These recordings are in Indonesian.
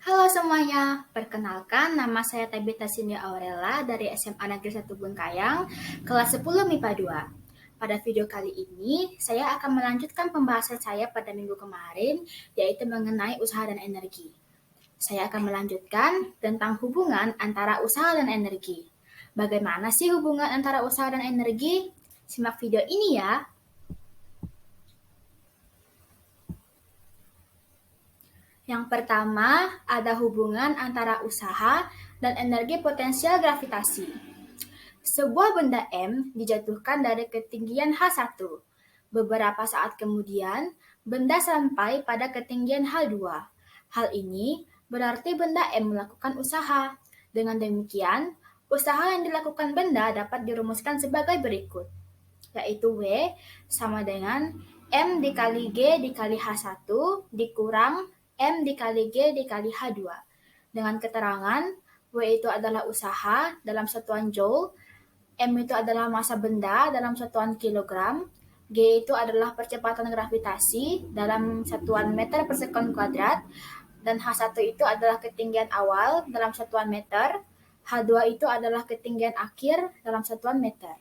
Halo semuanya, perkenalkan nama saya Tabita Cindy Aurela dari SMA Negeri 1 Bengkayang, kelas 10 MIPA 2. Pada video kali ini, saya akan melanjutkan pembahasan saya pada minggu kemarin, yaitu mengenai usaha dan energi. Saya akan melanjutkan tentang hubungan antara usaha dan energi. Bagaimana sih hubungan antara usaha dan energi? Simak video ini ya. Yang pertama, ada hubungan antara usaha dan energi potensial gravitasi. Sebuah benda M dijatuhkan dari ketinggian H1. Beberapa saat kemudian, benda sampai pada ketinggian H2. Hal ini berarti benda M melakukan usaha. Dengan demikian, usaha yang dilakukan benda dapat dirumuskan sebagai berikut, yaitu W sama dengan M dikali G dikali H1 dikurang M dikali G dikali H2. Dengan keterangan, W itu adalah usaha dalam satuan Joule, M itu adalah massa benda dalam satuan kilogram, G itu adalah percepatan gravitasi dalam satuan meter per sekon kuadrat, dan H1 itu adalah ketinggian awal dalam satuan meter, H2 itu adalah ketinggian akhir dalam satuan meter.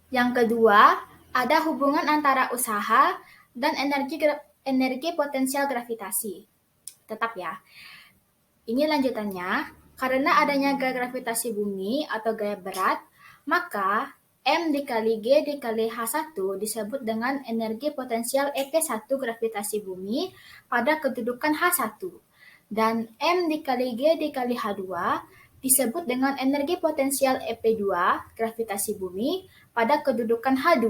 Yang kedua, ada hubungan antara usaha dan energi potensial gravitasi. Tetap ya. Ini lanjutannya, karena adanya gaya gravitasi bumi atau gaya berat, maka M dikali G dikali H1 disebut dengan energi potensial EP1 gravitasi bumi pada kedudukan H1. Dan M dikali G dikali H2 disebut dengan energi potensial EP2 gravitasi bumi pada kedudukan H2.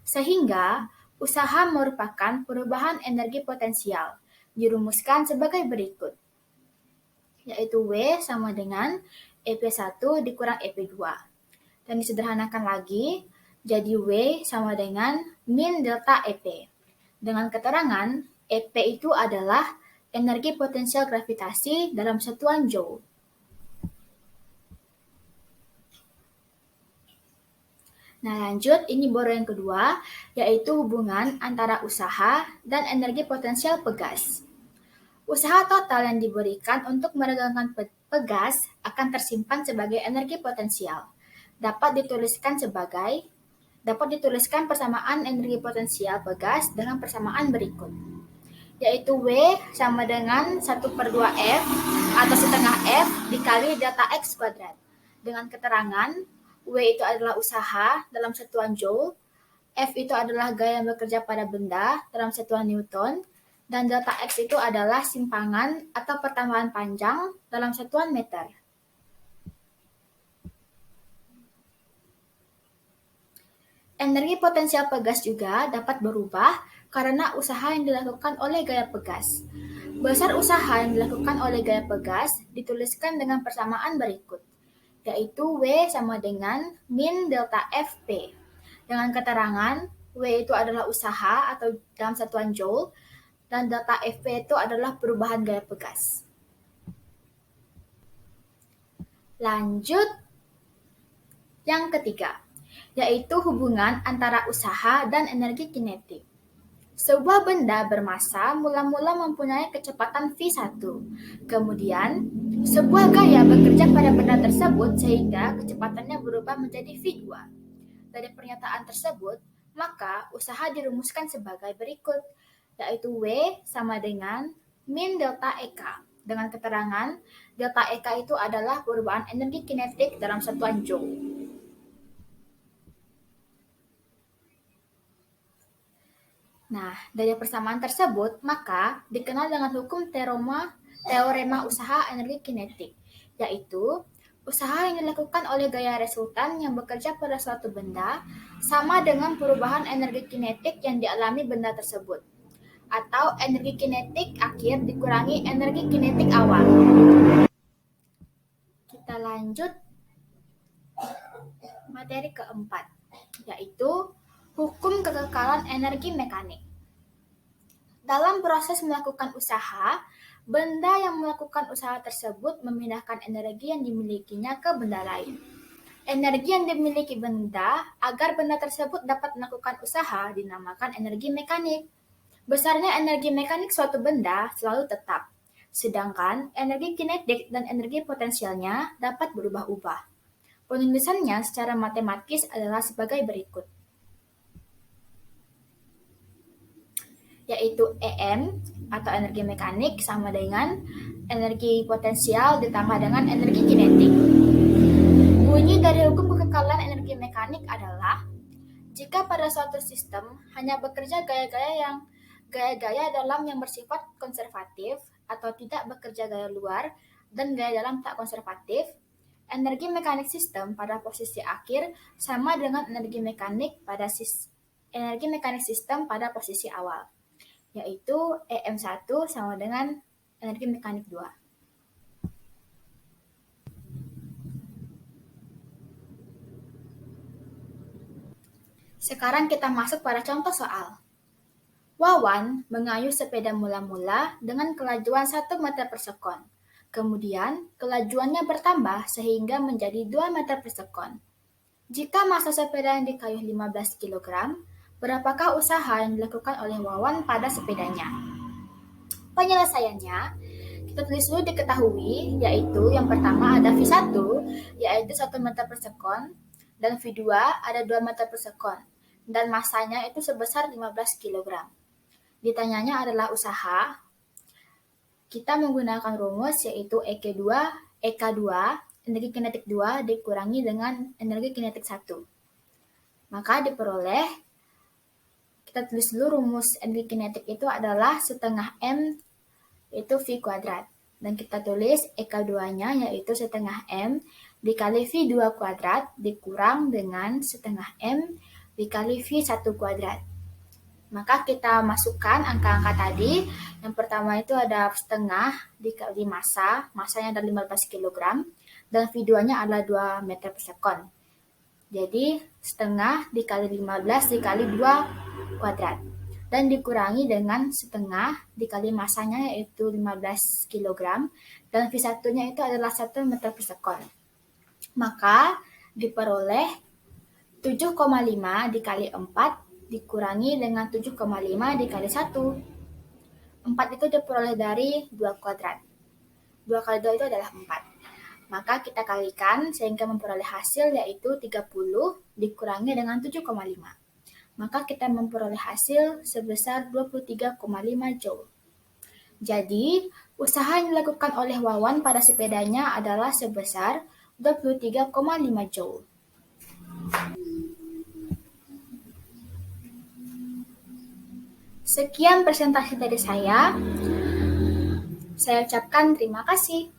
Sehingga usaha merupakan perubahan energi potensial. Dirumuskan sebagai berikut, yaitu W sama dengan EP1 dikurang EP2. Dan disederhanakan lagi, jadi W sama dengan min delta EP. Dengan keterangan, EP itu adalah energi potensial gravitasi dalam satuan Joule. Nah lanjut, ini baru yang kedua, yaitu hubungan antara usaha dan energi potensial pegas. Usaha total yang diberikan untuk meregangkan pegas akan tersimpan sebagai energi potensial. Dapat dituliskan persamaan energi potensial pegas dengan persamaan berikut, yaitu W sama dengan 1/2 F atau setengah F dikali delta X kuadrat. Dengan keterangan, W itu adalah usaha dalam satuan Joule, F itu adalah gaya yang bekerja pada benda dalam satuan Newton, dan delta X itu adalah simpangan atau pertambahan panjang dalam satuan meter. Energi potensial pegas juga dapat berubah karena usaha yang dilakukan oleh gaya pegas. Besar usaha yang dilakukan oleh gaya pegas dituliskan dengan persamaan berikut, yaitu W sama dengan min delta Fp. Dengan keterangan, W itu adalah usaha atau dalam satuan Joule, dan delta Fp itu adalah perubahan gaya pegas. Lanjut, yang ketiga, yaitu hubungan antara usaha dan energi kinetik. Sebuah benda bermassa mula-mula mempunyai kecepatan v1. Kemudian, sebuah gaya bekerja pada benda tersebut sehingga kecepatannya berubah menjadi v2. Dari pernyataan tersebut, maka usaha dirumuskan sebagai berikut, yaitu W sama dengan min delta EK. Dengan keterangan, delta EK itu adalah perubahan energi kinetik dalam satuan Joule. Nah, dari persamaan tersebut, maka dikenal dengan hukum teorema usaha energi kinetik, yaitu usaha yang dilakukan oleh gaya resultan yang bekerja pada suatu benda sama dengan perubahan energi kinetik yang dialami benda tersebut, atau energi kinetik akhir dikurangi energi kinetik awal. Kita lanjut materi keempat, yaitu hukum kekekalan energi mekanik. Dalam proses melakukan usaha, benda yang melakukan usaha tersebut memindahkan energi yang dimilikinya ke benda lain. Energi yang dimiliki benda agar benda tersebut dapat melakukan usaha dinamakan energi mekanik. Besarnya energi mekanik suatu benda selalu tetap, sedangkan energi kinetik dan energi potensialnya dapat berubah-ubah. Penulisannya secara matematis adalah sebagai berikut, yaitu EM atau energi mekanik sama dengan energi potensial ditambah dengan energi kinetik. Bunyi dari hukum kekekalan energi mekanik adalah jika pada suatu sistem hanya bekerja gaya-gaya dalam yang bersifat konservatif atau tidak bekerja gaya luar dan gaya dalam tak konservatif, energi mekanik sistem pada posisi akhir sama dengan energi mekanik sistem pada posisi awal, yaitu EM1 sama dengan energi mekanik 2. Sekarang kita masuk pada contoh soal. Wawan mengayuh sepeda mula-mula dengan kelajuan 1 meter per sekon. Kemudian, kelajuannya bertambah sehingga menjadi 2 meter per sekon. Jika massa sepeda yang dikayuh 15 kg, berapakah usaha yang dilakukan oleh Wawan pada sepedanya? Penyelesaiannya, kita tulis dulu diketahui, yaitu yang pertama ada V1, yaitu 1 meter per sekon, dan V2 ada 2 meter per sekon, dan massanya itu sebesar 15 kg. Ditanyanya adalah usaha, kita menggunakan rumus yaitu EK2, energi kinetik 2 dikurangi dengan energi kinetik 1. Maka diperoleh, kita tulis dulu rumus energi kinetik itu adalah setengah M itu V kuadrat. Dan kita tulis EK2-nya yaitu setengah M dikali V2 kuadrat dikurang dengan setengah M dikali V1 kuadrat. Maka kita masukkan angka-angka tadi. Yang pertama itu ada setengah dikali massanya ada 15 kg, dan V2-nya adalah 2 meter per sekon. Jadi setengah dikali 15 dikali 2 kuadrat. Dan dikurangi dengan setengah dikali massanya yaitu 15 kg, dan V1-nya itu adalah 1 meter per sekon. Maka diperoleh 7,5 dikali 4 dikurangi dengan 7,5 dikali 1. 4 itu diperoleh dari 2 kuadrat. 2 kali 2 itu adalah 4. Maka kita kalikan sehingga memperoleh hasil yaitu 30 dikurangi dengan 7,5. Maka kita memperoleh hasil sebesar 23,5 Joule. Jadi, usaha yang dilakukan oleh Wawan pada sepedanya adalah sebesar 23,5 Joule. Sekian presentasi dari saya. Saya ucapkan terima kasih.